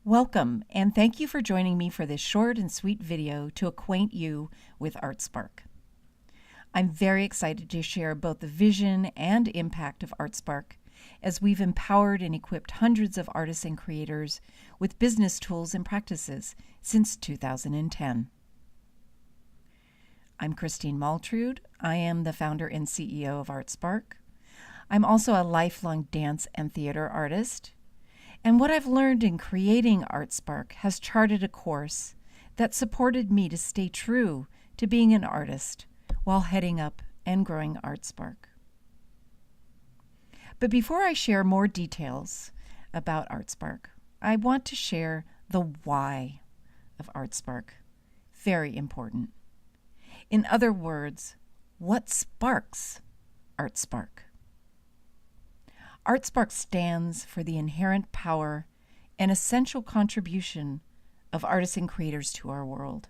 Welcome, and thank you for joining me for this short and sweet video to acquaint you with ArtSpark. I'm very excited to share both the vision and impact of ArtSpark as we've empowered and equipped hundreds of artists and creators with business tools and practices since 2010. I'm Christine Maltrude. I am the founder and CEO of ArtSpark. I'm also a lifelong dance and theater artist. And what I've learned in creating ArtSpark has charted a course that supported me to stay true to being an artist while heading up and growing ArtSpark. But before I share more details about ArtSpark, I want to share the why of ArtSpark. Very important. In other words, what sparks ArtSpark? ArtSpark stands for the inherent power and essential contribution of artists and creators to our world.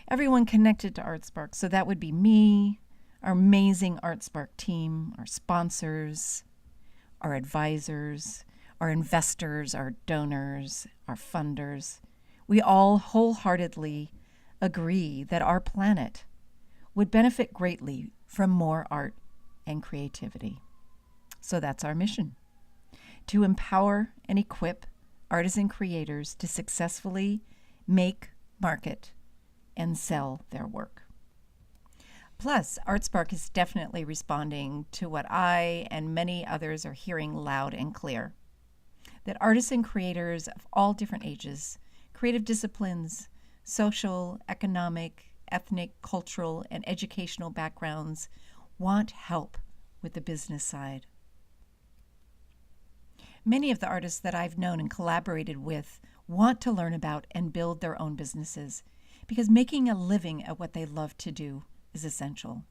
Everyone connected to ArtSpark, so that would be me, our amazing ArtSpark team, our sponsors, our advisors, our investors, our donors, our funders. We all wholeheartedly agree that our planet would benefit greatly from more art and creativity. So that's our mission, to empower and equip artists and creators to successfully make, market, and sell their work. Plus, ArtSpark is definitely responding to what I and many others are hearing loud and clear, that artists and creators of all different ages, creative disciplines, social, economic, ethnic, cultural, and educational backgrounds want help with the business side. Many of the artists that I've known and collaborated with want to learn about and build their own businesses because making a living at what they love to do is essential.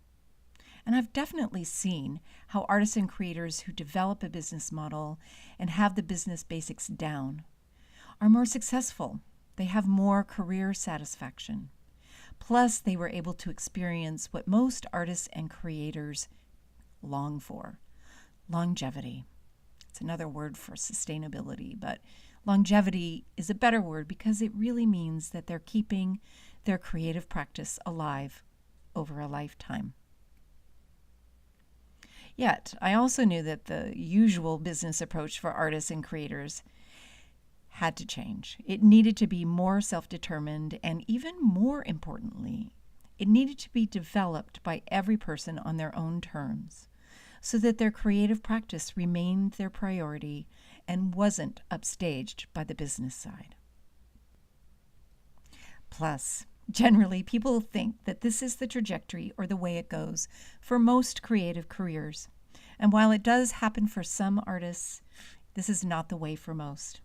And I've definitely seen how artists and creators who develop a business model and have the business basics down are more successful. They have more career satisfaction. Plus, they were able to experience what most artists and creators long for: longevity. It's another word for sustainability, but longevity is a better word because it really means that they're keeping their creative practice alive over a lifetime. Yet, I also knew that the usual business approach for artists and creators had to change. It needed to be more self-determined, and even more importantly, it needed to be developed by every person on their own terms, so that their creative practice remained their priority and wasn't upstaged by the business side. Plus, generally, people think that this is the trajectory or the way it goes for most creative careers. And while it does happen for some artists, this is not the way for most.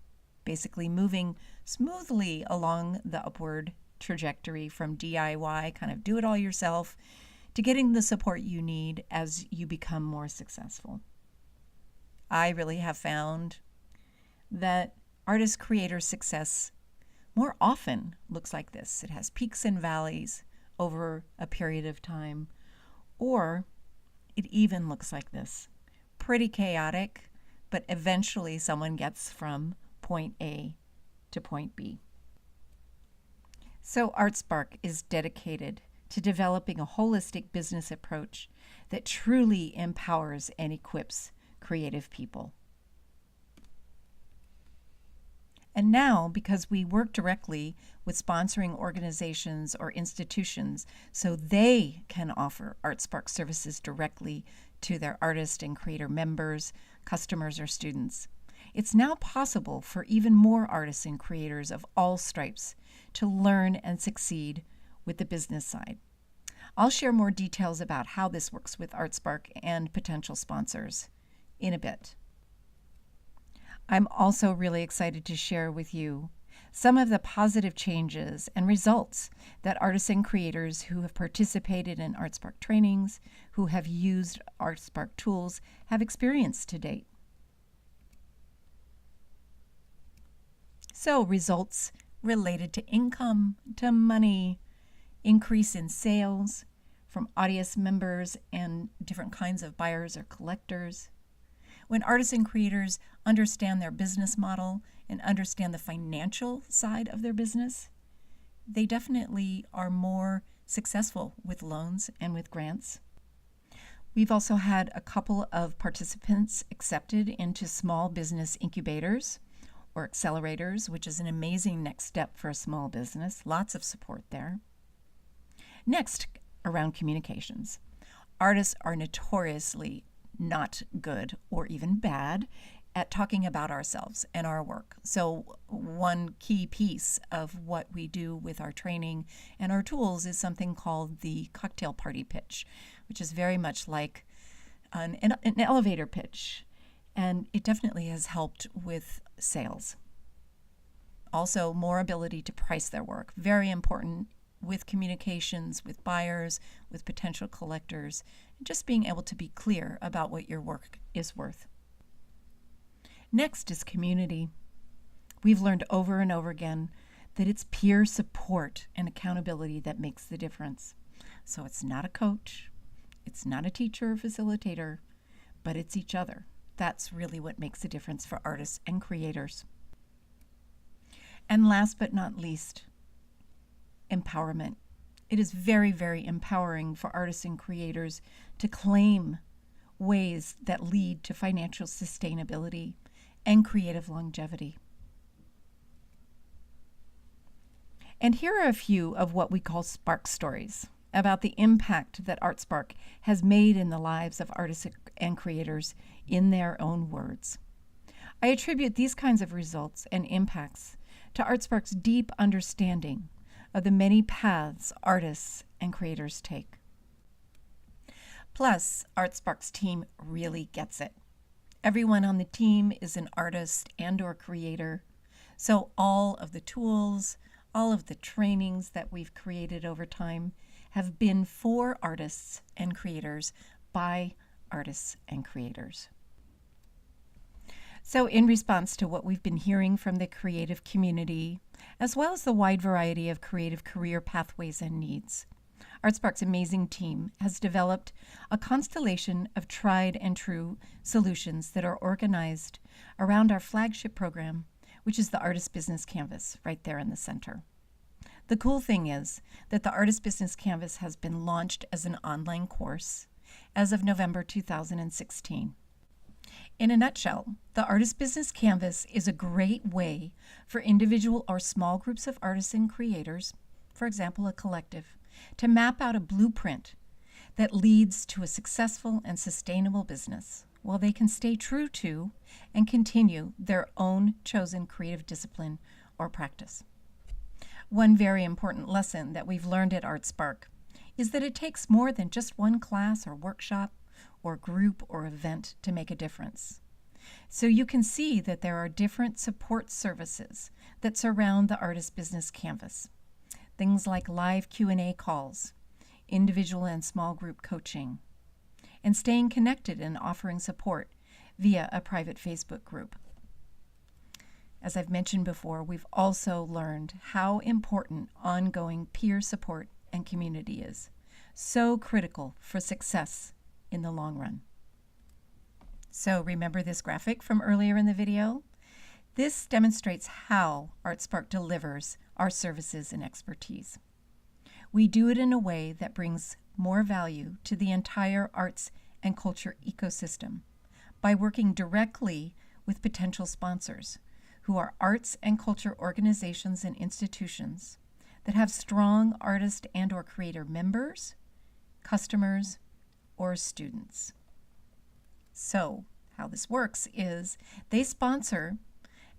Basically, moving smoothly along the upward trajectory from DIY, kind of do it all yourself, to getting the support you need as you become more successful. I really have found that artist-creator success more often looks like this. It has peaks and valleys over a period of time, or it even looks like this. Pretty chaotic, but eventually someone gets from point A to point B. So ArtSpark is dedicated to developing a holistic business approach that truly empowers and equips creative people. And now, because we work directly with sponsoring organizations or institutions so they can offer ArtSpark services directly to their artist and creator members, customers, or students, it's now possible for even more artists and creators of all stripes to learn and succeed with the business side. I'll share more details about how this works with ArtSpark and potential sponsors in a bit. I'm also really excited to share with you some of the positive changes and results that artists and creators who have participated in ArtSpark trainings, who have used ArtSpark tools, have experienced to date. So, results related to income, to money, increase in sales from audience members and different kinds of buyers or collectors, When artists and creators understand their business model and understand the financial side of their business, they definitely are more successful with loans and with grants. We've also had a couple of participants accepted into small business incubators or accelerators, which is an amazing next step for a small business. Lots of support there. Next, around communications. Artists are notoriously not good or even bad at talking about ourselves and our work. So one key piece of what we do with our training and our tools is something called the cocktail party pitch, which is very much like an elevator pitch. And it definitely has helped with sales. Also, more ability to price their work. Very important with communications, with buyers, with potential collectors, and just being able to be clear about what your work is worth. Next is community. We've learned over and over again that it's peer support and accountability that makes the difference. So it's not a coach, it's not a teacher or facilitator, but it's each other. That's really what makes a difference for artists and creators. And last but not least, empowerment. It is very, very empowering for artists and creators to claim ways that lead to financial sustainability and creative longevity. And here are a few of what we call Spark stories about the impact that ArtSpark has made in the lives of artists and creators in their own words. I attribute these kinds of results and impacts to ArtSpark's deep understanding of the many paths artists and creators take. Plus, ArtSpark's team really gets it. Everyone on the team is an artist and/or creator, so all of the tools, all of the trainings that we've created over time have been for artists and creators by artists and creators. So in response to what we've been hearing from the creative community, as well as the wide variety of creative career pathways and needs, ArtSpark's amazing team has developed a constellation of tried and true solutions that are organized around our flagship program, which is the Artist Business Canvas right there in the center. The cool thing is that the Artist Business Canvas has been launched as an online course as of November 2016. In a nutshell, the Artist Business Canvas is a great way for individual or small groups of artists and creators, for example, a collective, to map out a blueprint that leads to a successful and sustainable business while they can stay true to and continue their own chosen creative discipline or practice. One very important lesson that we've learned at ArtSpark is that it takes more than just one class or workshop or group or event to make a difference. So you can see that there are different support services that surround the Artist Business Canvas. Things like live Q&A calls, individual and small group coaching, and staying connected and offering support via a private Facebook group. As I've mentioned before, we've also learned how important ongoing peer support and community is. So critical for success in the long run. So remember this graphic from earlier in the video? This demonstrates how ArtSpark delivers our services and expertise. We do it in a way that brings more value to the entire arts and culture ecosystem by working directly with potential sponsors who are arts and culture organizations and institutions that have strong artist and/or creator members, customers, or students. So, how this works is they sponsor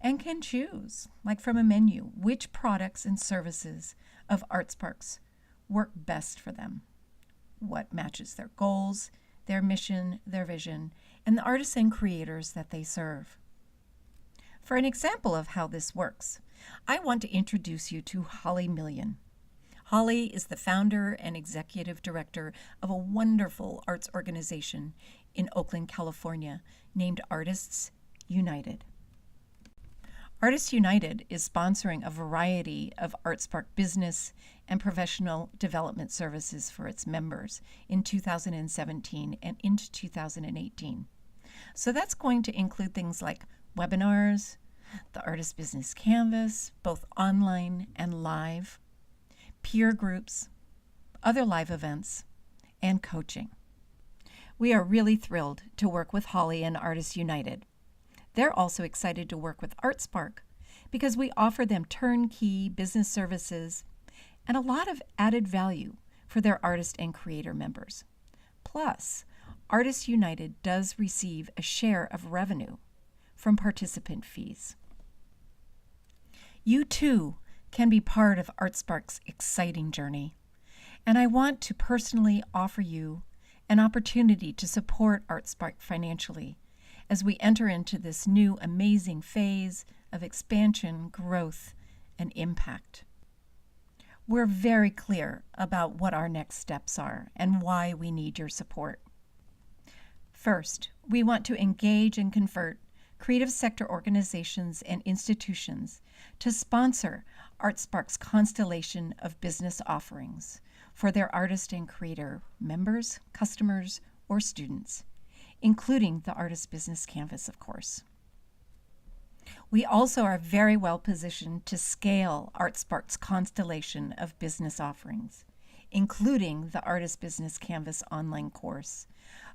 and can choose, like from a menu, which products and services of ArtSpark's work best for them, what matches their goals, their mission, their vision, and the artists and creators that they serve. For an example of how this works, I want to introduce you to Holly Million. Holly is the founder and executive director of a wonderful arts organization in Oakland, California, named Artists United. Artists United is sponsoring a variety of ArtSpark business and professional development services for its members in 2017 and into 2018. So that's going to include things like webinars, the Artist Business Canvas, both online and live, peer groups, other live events, and coaching. We are really thrilled to work with Holly and Artists United. They're also excited to work with ArtSpark because we offer them turnkey business services and a lot of added value for their artist and creator members. Plus, Artists United does receive a share of revenue from participant fees. You too can be part of ArtSpark's exciting journey, and I want to personally offer you an opportunity to support ArtSpark financially as we enter into this new amazing phase of expansion, growth, and impact. We're very clear about what our next steps are and why we need your support. First, we want to engage and convert creative sector organizations and institutions to sponsor ArtSpark's constellation of business offerings for their artist and creator members, customers, or students, including the Artist Business Canvas, of course. We also are very well positioned to scale ArtSpark's constellation of business offerings, including the Artist Business Canvas online course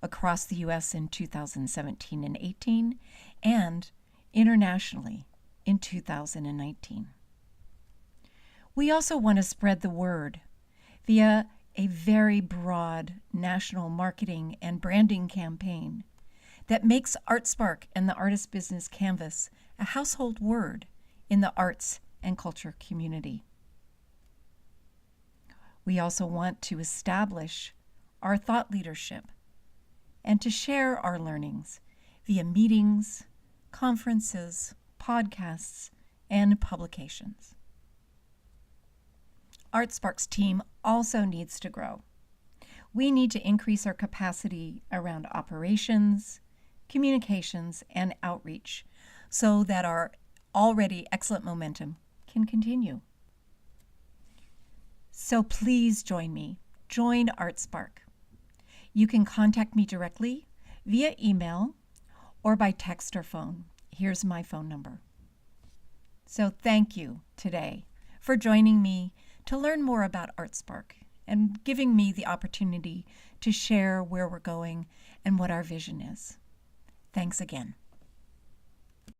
across the U.S. in 2017 and 18, and internationally in 2019. We also want to spread the word via a very broad national marketing and branding campaign that makes ArtSpark and the Artist Business Canvas a household word in the arts and culture community. We also want to establish our thought leadership and to share our learnings via meetings, conferences, podcasts, and publications. ArtSpark's team also needs to grow. We need to increase our capacity around operations, communications, and outreach so that our already excellent momentum can continue. So please join me. Join ArtSpark. You can contact me directly via email or by text or phone. Here's my phone number. So thank you today for joining me to learn more about ArtSpark and giving me the opportunity to share where we're going and what our vision is. Thanks again.